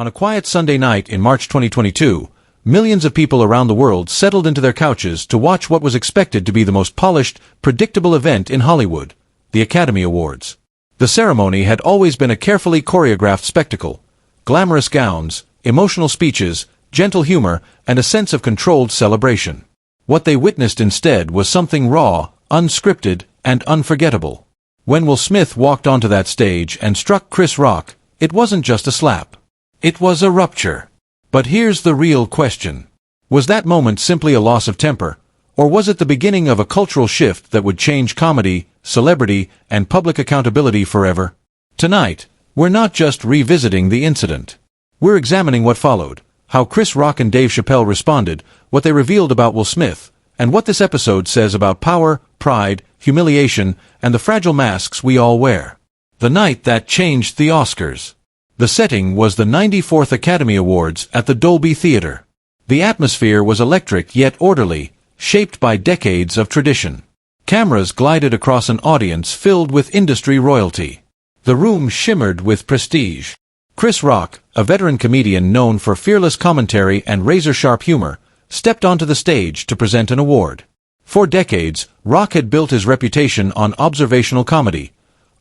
On a quiet Sunday night in March 2022, millions of people around the world settled into their couches to watch what was expected to be the most polished, predictable event in Hollywood, the Academy Awards. The ceremony had always been a carefully choreographed spectacle. Glamorous gowns, emotional speeches, gentle humor, and a sense of controlled celebration. What they witnessed instead was something raw, unscripted, and unforgettable. When Will Smith walked onto that stage and struck Chris Rock, it wasn't just a slap. It was a rupture. But here's the real question. Was that moment simply a loss of temper, or was it the beginning of a cultural shift that would change comedy, celebrity, and public accountability forever? Tonight, we're not just revisiting the incident. We're examining what followed, how Chris Rock and Dave Chappelle responded, what they revealed about Will Smith, and what this episode says about power, pride, humiliation, and the fragile masks we all wear. The night that changed the Oscars. The setting was the 94th Academy Awards at the Dolby Theater. The atmosphere was electric yet orderly, shaped by decades of tradition. Cameras glided across an audience filled with industry royalty. The room shimmered with prestige. Chris Rock, a veteran comedian known for fearless commentary and razor-sharp humor, stepped onto the stage to present an award. For decades, Rock had built his reputation on observational comedy,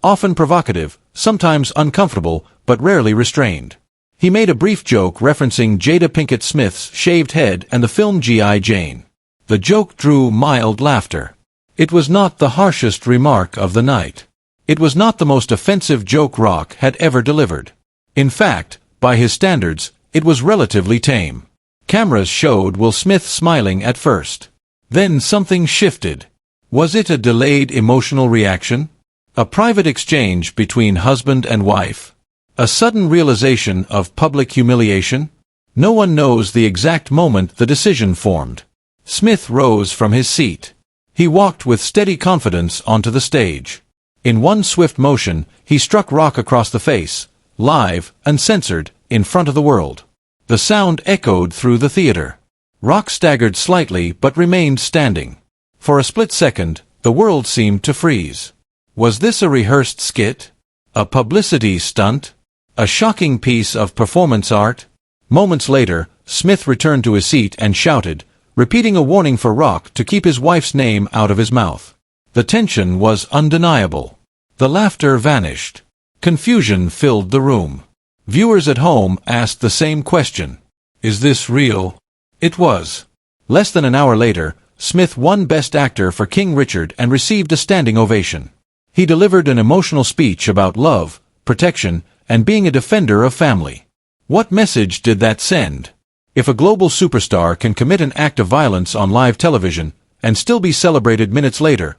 often provocative, sometimes uncomfortable, but rarely restrained. He made a brief joke referencing Jada Pinkett Smith's shaved head and the film G.I. Jane. The joke drew mild laughter. It was not the harshest remark of the night. It was not the most offensive joke Rock had ever delivered. In fact, by his standards, it was relatively tame. Cameras showed Will Smith smiling at first. Then something shifted. Was it a delayed emotional reaction? A private exchange between husband and wife? A sudden realization of public humiliation? No one knows the exact moment the decision formed. Smith rose from his seat. He walked with steady confidence onto the stage. In one swift motion, he struck Rock across the face, live, uncensored, in front of the world. The sound echoed through the theater. Rock staggered slightly but remained standing. For a split second, the world seemed to freeze. Was this a rehearsed skit? A publicity stunt? A shocking piece of performance art? Moments later, Smith returned to his seat and shouted, repeating a warning for Rock to keep his wife's name out of his mouth. The tension was undeniable. The laughter vanished. Confusion filled the room. Viewers at home asked the same question. Is this real? It was. Less than an hour later, Smith won Best Actor for King Richard and received a standing ovation. He delivered an emotional speech about love, protection, and being a defender of family. What message did that send? If a global superstar can commit an act of violence on live television and still be celebrated minutes later,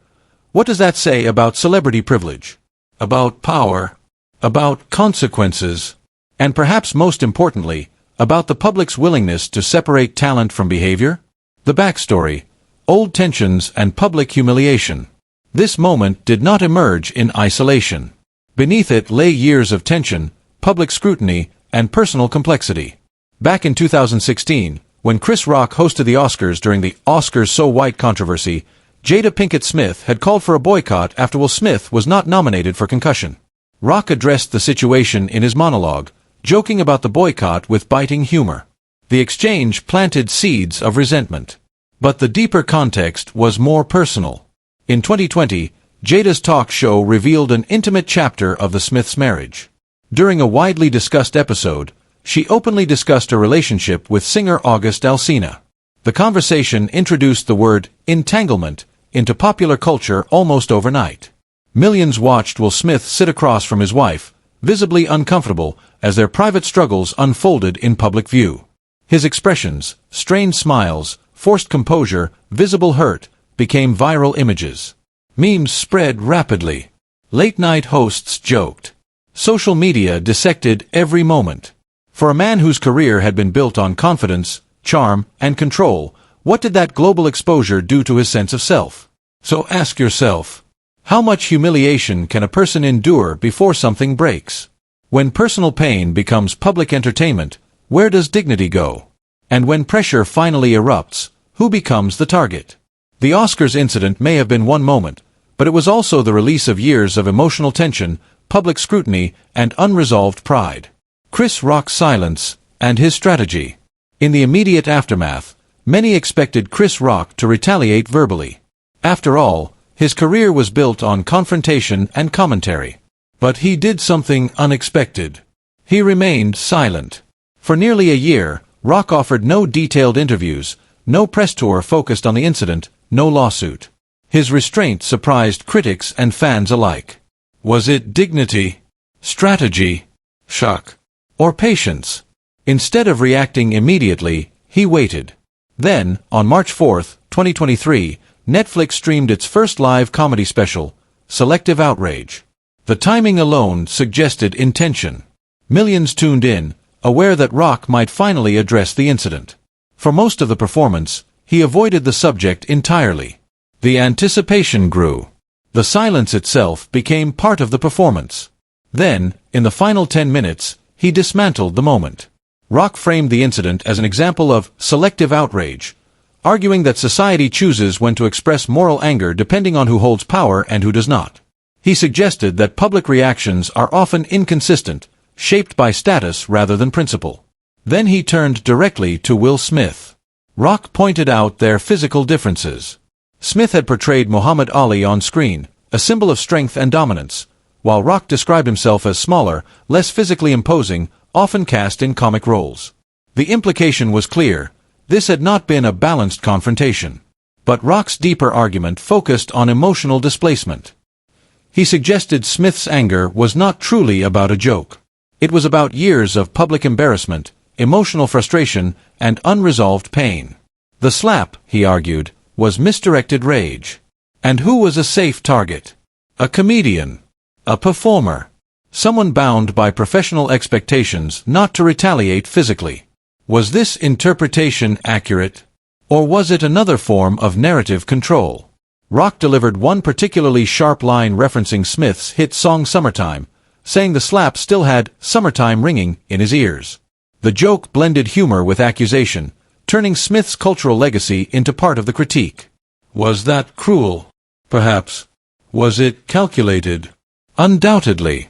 what does that say about celebrity privilege? About power? About consequences? And perhaps most importantly, about the public's willingness to separate talent from behavior? The backstory: old tensions and public humiliation. This moment did not emerge in isolation. Beneath it lay years of tension, public scrutiny, and personal complexity. Back in 2016, when Chris Rock hosted the Oscars during the Oscars So White controversy, Jada Pinkett Smith had called for a boycott after Will Smith was not nominated for Concussion. Rock addressed the situation in his monologue, joking about the boycott with biting humor. The exchange planted seeds of resentment. But the deeper context was more personal. In 2020, Jada's talk show revealed an intimate chapter of the Smiths' marriage. During a widely discussed episode, she openly discussed her relationship with singer August Alsina. The conversation introduced the word entanglement into popular culture almost overnight. Millions watched Will Smith sit across from his wife, visibly uncomfortable as their private struggles unfolded in public view. His expressions, strained smiles, forced composure, visible hurt, became viral images. Memes spread rapidly. Late-night hosts joked. Social media dissected every moment. For a man whose career had been built on confidence, charm, and control, what did that global exposure do to his sense of self? So ask yourself, how much humiliation can a person endure before something breaks? When personal pain becomes public entertainment, where does dignity go? And when pressure finally erupts, who becomes the target? The Oscars incident may have been one moment, but it was also the release of years of emotional tension, public scrutiny, and unresolved pride. Chris Rock's silence, and his strategy. In the immediate aftermath, many expected Chris Rock to retaliate verbally. After all, his career was built on confrontation and commentary. But he did something unexpected. He remained silent. For nearly a year, Rock offered no detailed interviews, no press tour focused on the incident, no lawsuit. His restraint surprised critics and fans alike. Was it dignity, strategy, shock, or patience? Instead of reacting immediately, he waited. Then, on March 4, 2023, Netflix streamed its first live comedy special, Selective Outrage. The timing alone suggested intention. Millions tuned in, aware that Rock might finally address the incident. For most of the performance, he avoided the subject entirely. The anticipation grew. The silence itself became part of the performance. Then, in the final 10 minutes, he dismantled the moment. Rock framed the incident as an example of selective outrage, arguing that society chooses when to express moral anger depending on who holds power and who does not. He suggested that public reactions are often inconsistent, shaped by status rather than principle. Then he turned directly to Will Smith. Rock pointed out their physical differences. Smith had portrayed Muhammad Ali on screen, a symbol of strength and dominance, while Rock described himself as smaller, less physically imposing, often cast in comic roles. The implication was clear: this had not been a balanced confrontation. But Rock's deeper argument focused on emotional displacement. He suggested Smith's anger was not truly about a joke. It was about years of public embarrassment, emotional frustration, and unresolved pain. The slap, he argued, was misdirected rage. And who was a safe target? A comedian. A performer. Someone bound by professional expectations not to retaliate physically. Was this interpretation accurate? Or was it another form of narrative control? Rock delivered one particularly sharp line referencing Smith's hit song Summertime, saying the slap still had "summertime" ringing in his ears. The joke blended humor with accusation, turning Smith's cultural legacy into part of the critique. Was that cruel? Perhaps. Was it calculated? Undoubtedly.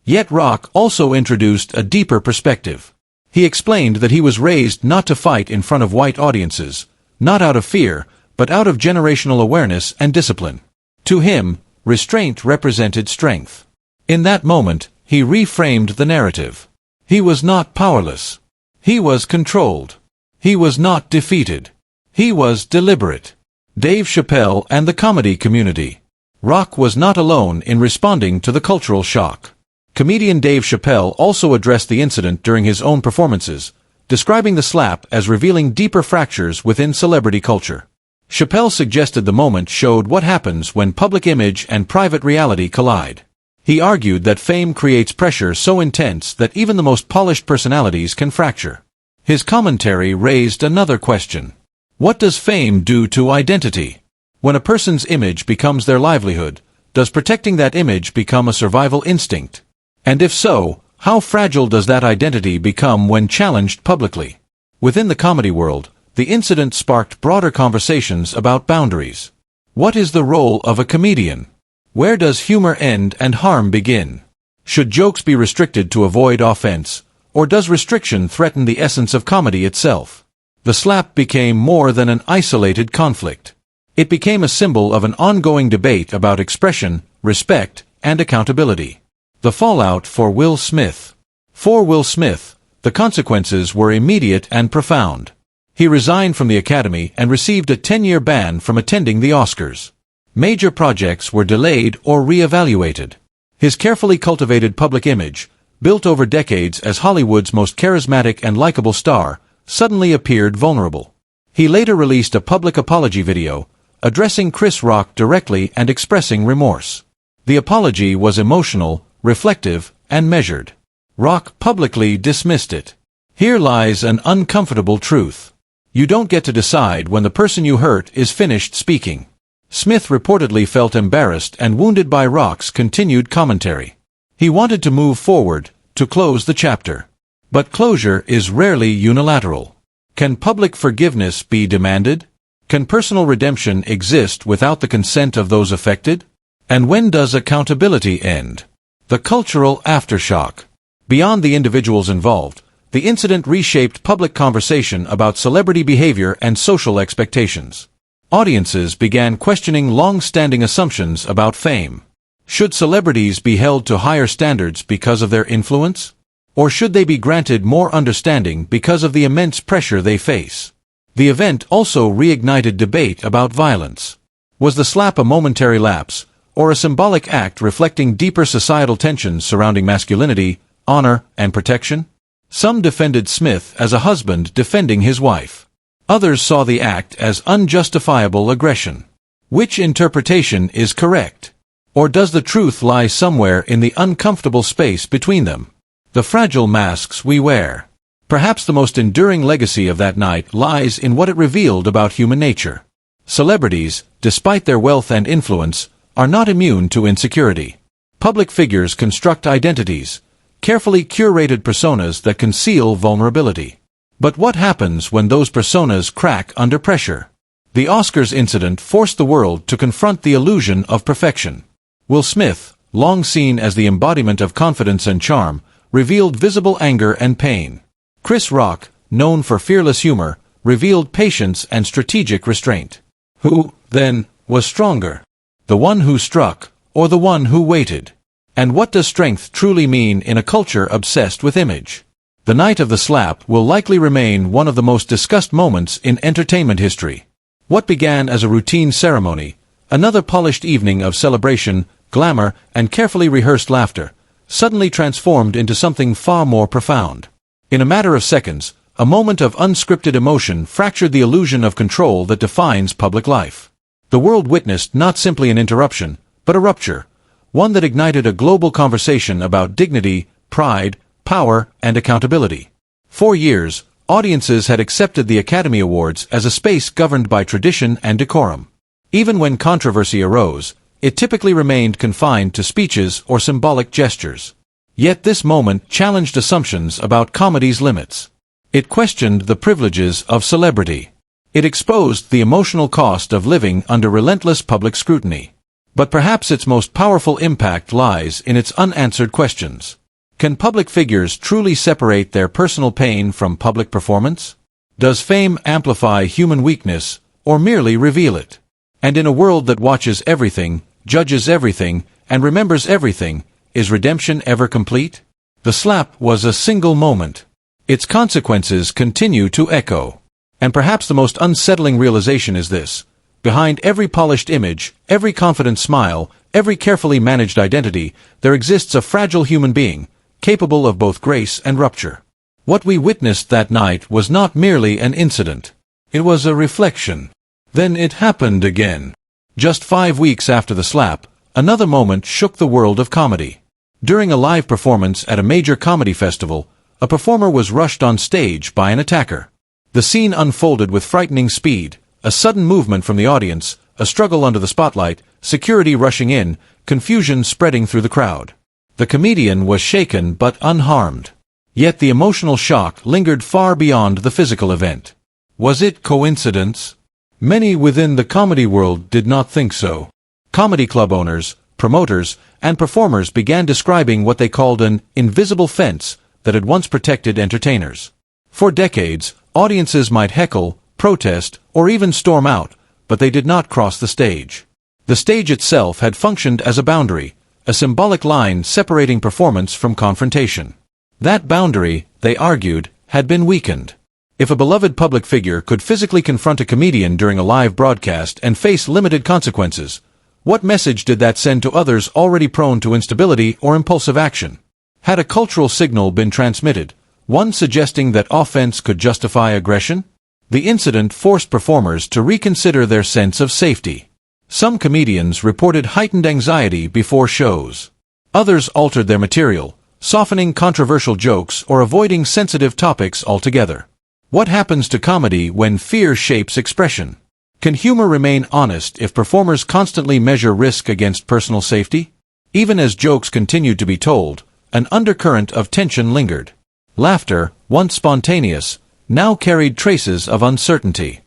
Yet Rock also introduced a deeper perspective. He explained that he was raised not to fight in front of white audiences, not out of fear, but out of generational awareness and discipline. To him, restraint represented strength. In that moment, he reframed the narrative. He was not powerless. He was controlled. He was not defeated. He was deliberate. Dave Chappelle and the comedy community. Rock was not alone in responding to the cultural shock. Comedian Dave Chappelle also addressed the incident during his own performances, describing the slap as revealing deeper fractures within celebrity culture. Chappelle suggested the moment showed what happens when public image and private reality collide. He argued that fame creates pressure so intense that even the most polished personalities can fracture. His commentary raised another question. What does fame do to identity? When a person's image becomes their livelihood, does protecting that image become a survival instinct? And if so, how fragile does that identity become when challenged publicly? Within the comedy world, the incident sparked broader conversations about boundaries. What is the role of a comedian? Where does humor end and harm begin? Should jokes be restricted to avoid offense, or does restriction threaten the essence of comedy itself? The slap became more than an isolated conflict. It became a symbol of an ongoing debate about expression, respect, and accountability. The fallout for Will Smith. For Will Smith, the consequences were immediate and profound. He resigned from the Academy and received a 10-year ban from attending the Oscars. Major projects were delayed or re-evaluated. His carefully cultivated public image, built over decades as Hollywood's most charismatic and likable star, suddenly appeared vulnerable. He later released a public apology video, addressing Chris Rock directly and expressing remorse. The apology was emotional, reflective, and measured. Rock publicly dismissed it. Here lies an uncomfortable truth. You don't get to decide when the person you hurt is finished speaking. Smith reportedly felt embarrassed and wounded by Rock's continued commentary. He wanted to move forward, to close the chapter. But closure is rarely unilateral. Can public forgiveness be demanded? Can personal redemption exist without the consent of those affected? And when does accountability end? The cultural aftershock. Beyond the individuals involved, the incident reshaped public conversation about celebrity behavior and social expectations. Audiences began questioning long-standing assumptions about fame. Should celebrities be held to higher standards because of their influence? Or should they be granted more understanding because of the immense pressure they face? The event also reignited debate about violence. Was the slap a momentary lapse, or a symbolic act reflecting deeper societal tensions surrounding masculinity, honor, and protection? Some defended Smith as a husband defending his wife. Others saw the act as unjustifiable aggression. Which interpretation is correct? Or does the truth lie somewhere in the uncomfortable space between them? The fragile masks we wear. Perhaps the most enduring legacy of that night lies in what it revealed about human nature. Celebrities, despite their wealth and influence, are not immune to insecurity. Public figures construct identities, carefully curated personas that conceal vulnerability. But what happens when those personas crack under pressure? The Oscars incident forced the world to confront the illusion of perfection. Will Smith, long seen as the embodiment of confidence and charm, revealed visible anger and pain. Chris Rock, known for fearless humor, revealed patience and strategic restraint. Who, then, was stronger? The one who struck, or the one who waited? And what does strength truly mean in a culture obsessed with image? The night of the slap will likely remain one of the most discussed moments in entertainment history. What began as a routine ceremony, another polished evening of celebration, glamour, and carefully rehearsed laughter, suddenly transformed into something far more profound. In a matter of seconds, a moment of unscripted emotion fractured the illusion of control that defines public life. The world witnessed not simply an interruption, but a rupture, one that ignited a global conversation about dignity, pride, power, and accountability. For years, audiences had accepted the Academy Awards as a space governed by tradition and decorum. Even when controversy arose, it typically remained confined to speeches or symbolic gestures. Yet this moment challenged assumptions about comedy's limits. It questioned the privileges of celebrity. It exposed the emotional cost of living under relentless public scrutiny. But perhaps its most powerful impact lies in its unanswered questions. Can public figures truly separate their personal pain from public performance? Does fame amplify human weakness, or merely reveal it? And in a world that watches everything, judges everything, and remembers everything, is redemption ever complete? The slap was a single moment. Its consequences continue to echo. And perhaps the most unsettling realization is this: behind every polished image, every confident smile, every carefully managed identity, there exists a fragile human being, capable of both grace and rupture. What we witnessed that night was not merely an incident. It was a reflection. Then it happened again. Just 5 weeks after the slap, another moment shook the world of comedy. During a live performance at a major comedy festival, a performer was rushed on stage by an attacker. The scene unfolded with frightening speed, a sudden movement from the audience, a struggle under the spotlight, security rushing in, confusion spreading through the crowd. The comedian was shaken but unharmed. Yet the emotional shock lingered far beyond the physical event. Was it coincidence? Many within the comedy world did not think so. Comedy club owners, promoters, and performers began describing what they called an invisible fence that had once protected entertainers. For decades, audiences might heckle, protest, or even storm out, but they did not cross the stage. The stage itself had functioned as a boundary, a symbolic line separating performance from confrontation. That boundary, they argued, had been weakened. If a beloved public figure could physically confront a comedian during a live broadcast and face limited consequences, what message did that send to others already prone to instability or impulsive action? Had a cultural signal been transmitted, one suggesting that offense could justify aggression? The incident forced performers to reconsider their sense of safety. Some comedians reported heightened anxiety before shows. Others altered their material, softening controversial jokes or avoiding sensitive topics altogether. What happens to comedy when fear shapes expression? Can humor remain honest if performers constantly measure risk against personal safety? Even as jokes continued to be told, an undercurrent of tension lingered. Laughter, once spontaneous, now carried traces of uncertainty.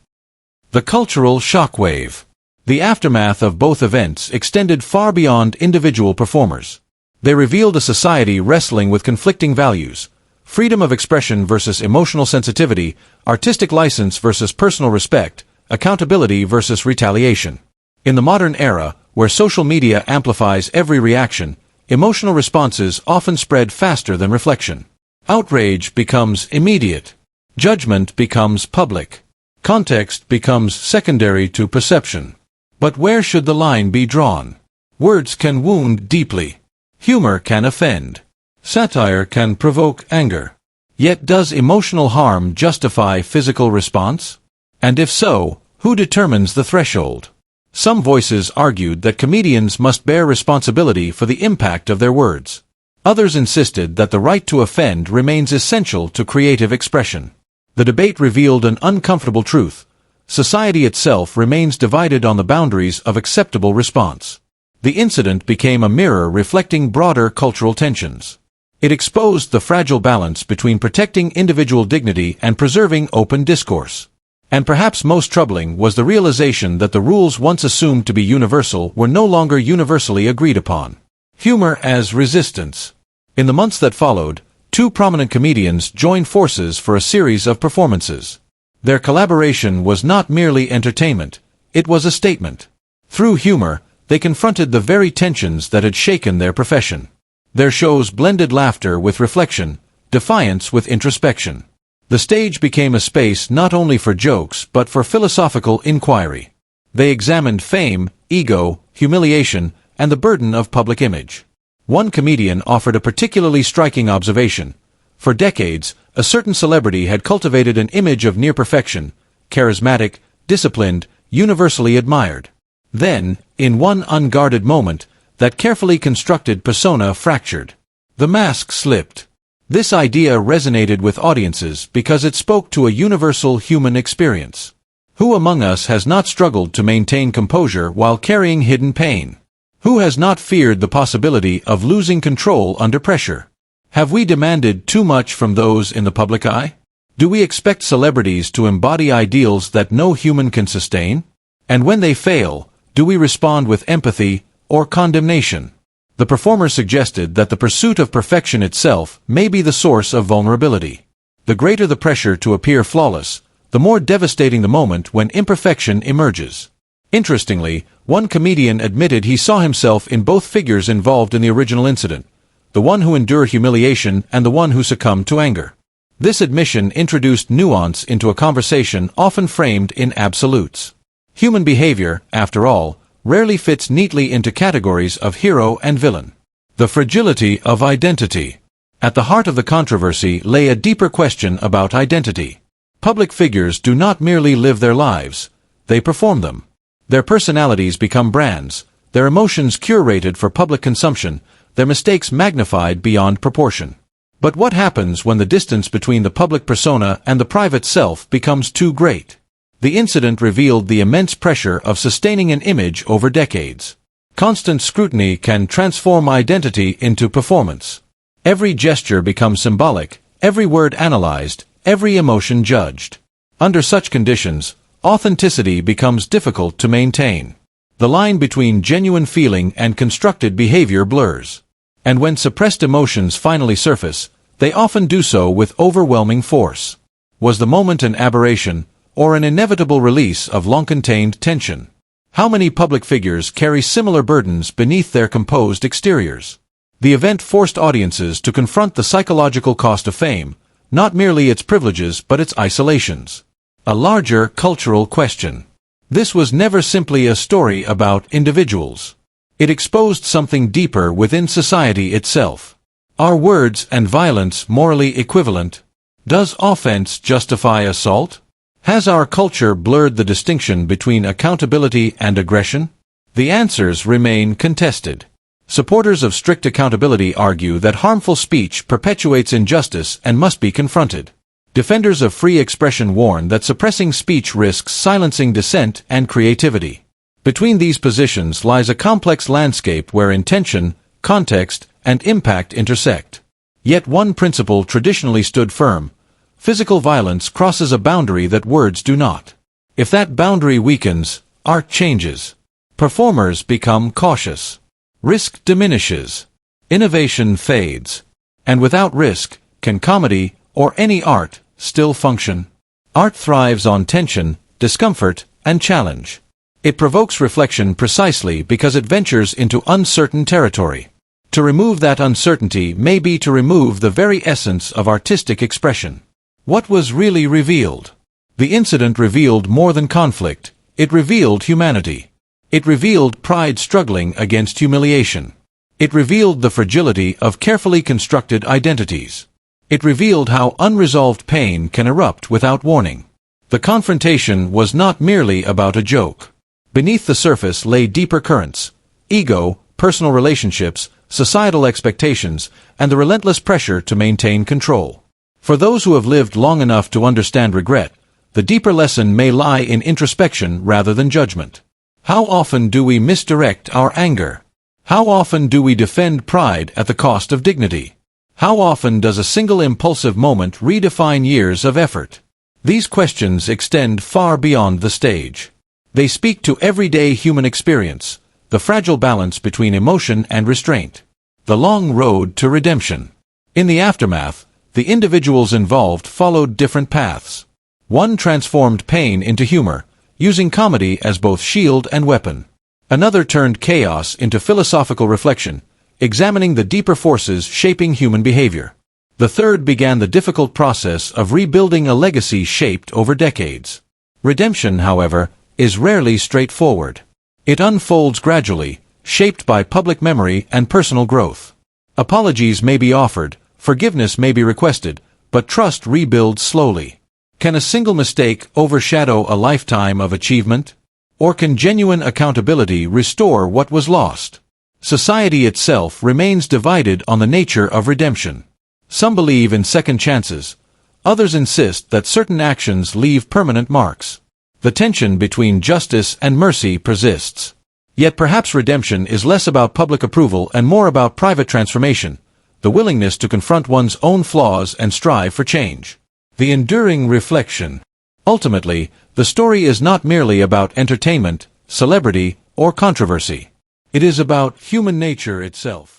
The cultural shockwave. The aftermath of both events extended far beyond individual performers. They revealed a society wrestling with conflicting values: freedom of expression versus emotional sensitivity, artistic license versus personal respect, accountability versus retaliation. In the modern era, where social media amplifies every reaction, emotional responses often spread faster than reflection. Outrage becomes immediate. Judgment becomes public. Context becomes secondary to perception. But where should the line be drawn? Words can wound deeply. Humor can offend. Satire can provoke anger. Yet does emotional harm justify physical response? And if so, who determines the threshold? Some voices argued that comedians must bear responsibility for the impact of their words. Others insisted that the right to offend remains essential to creative expression. The debate revealed an uncomfortable truth: society itself remains divided on the boundaries of acceptable response. The incident became a mirror reflecting broader cultural tensions. It exposed the fragile balance between protecting individual dignity and preserving open discourse. And perhaps most troubling was the realization that the rules once assumed to be universal were no longer universally agreed upon. Humor as resistance. In the months that followed, two prominent comedians joined forces for a series of performances. Their collaboration was not merely entertainment, it was a statement. Through humor, they confronted the very tensions that had shaken their profession. Their shows blended laughter with reflection, defiance with introspection. The stage became a space not only for jokes but for philosophical inquiry. They examined fame, ego, humiliation, and the burden of public image. One comedian offered a particularly striking observation. For decades, a certain celebrity had cultivated an image of near perfection, charismatic, disciplined, universally admired. Then, in one unguarded moment, that carefully constructed persona fractured. The mask slipped. This idea resonated with audiences because it spoke to a universal human experience. Who among us has not struggled to maintain composure while carrying hidden pain? Who has not feared the possibility of losing control under pressure? Have we demanded too much from those in the public eye? Do we expect celebrities to embody ideals that no human can sustain? And when they fail, do we respond with empathy or condemnation? The performer suggested that the pursuit of perfection itself may be the source of vulnerability. The greater the pressure to appear flawless, the more devastating the moment when imperfection emerges. Interestingly, one comedian admitted he saw himself in both figures involved in the original incident, the one who endured humiliation and the one who succumbed to anger. This admission introduced nuance into a conversation often framed in absolutes. Human behavior, after all, rarely fits neatly into categories of hero and villain. The fragility of identity. At the heart of the controversy lay a deeper question about identity. Public figures do not merely live their lives, they perform them. Their personalities become brands, their emotions curated for public consumption, their mistakes magnified beyond proportion. But what happens when the distance between the public persona and the private self becomes too great? The incident revealed the immense pressure of sustaining an image over decades. Constant scrutiny can transform identity into performance. Every gesture becomes symbolic, every word analyzed, every emotion judged. Under such conditions, authenticity becomes difficult to maintain. The line between genuine feeling and constructed behavior blurs. And when suppressed emotions finally surface, they often do so with overwhelming force. Was the moment an aberration, or an inevitable release of long-contained tension? How many public figures carry similar burdens beneath their composed exteriors? The event forced audiences to confront the psychological cost of fame, not merely its privileges but its isolations. A larger cultural question. This was never simply a story about individuals. It exposed something deeper within society itself. Are words and violence morally equivalent? Does offense justify assault? Has our culture blurred the distinction between accountability and aggression? The answers remain contested. Supporters of strict accountability argue that harmful speech perpetuates injustice and must be confronted. Defenders of free expression warn that suppressing speech risks silencing dissent and creativity. Between these positions lies a complex landscape where intention, context, and impact intersect. Yet one principle traditionally stood firm: physical violence crosses a boundary that words do not. If that boundary weakens, art changes. Performers become cautious. Risk diminishes. Innovation fades. And without risk, can comedy, or any art, still function? Art thrives on tension, discomfort, and challenge. It provokes reflection precisely because it ventures into uncertain territory. To remove that uncertainty may be to remove the very essence of artistic expression. What was really revealed? The incident revealed more than conflict. It revealed humanity. It revealed pride struggling against humiliation. It revealed the fragility of carefully constructed identities. It revealed how unresolved pain can erupt without warning. The confrontation was not merely about a joke. Beneath the surface lay deeper currents: ego, personal relationships, societal expectations, and the relentless pressure to maintain control. For those who have lived long enough to understand regret, the deeper lesson may lie in introspection rather than judgment. How often do we misdirect our anger? How often do we defend pride at the cost of dignity? How often does a single impulsive moment redefine years of effort? These questions extend far beyond the stage. They speak to everyday human experience, the fragile balance between emotion and restraint, the long road to redemption. In the aftermath, the individuals involved followed different paths. One transformed pain into humor, using comedy as both shield and weapon. Another turned chaos into philosophical reflection, examining the deeper forces shaping human behavior. The third began the difficult process of rebuilding a legacy shaped over decades. Redemption, however, is rarely straightforward. It unfolds gradually, shaped by public memory and personal growth. Apologies may be offered, forgiveness may be requested, but trust rebuilds slowly. Can a single mistake overshadow a lifetime of achievement? Or can genuine accountability restore what was lost? Society itself remains divided on the nature of redemption. Some believe in second chances. Others insist that certain actions leave permanent marks. The tension between justice and mercy persists. Yet perhaps redemption is less about public approval and more about private transformation, the willingness to confront one's own flaws and strive for change. The enduring reflection. Ultimately, the story is not merely about entertainment, celebrity, or controversy. It is about human nature itself.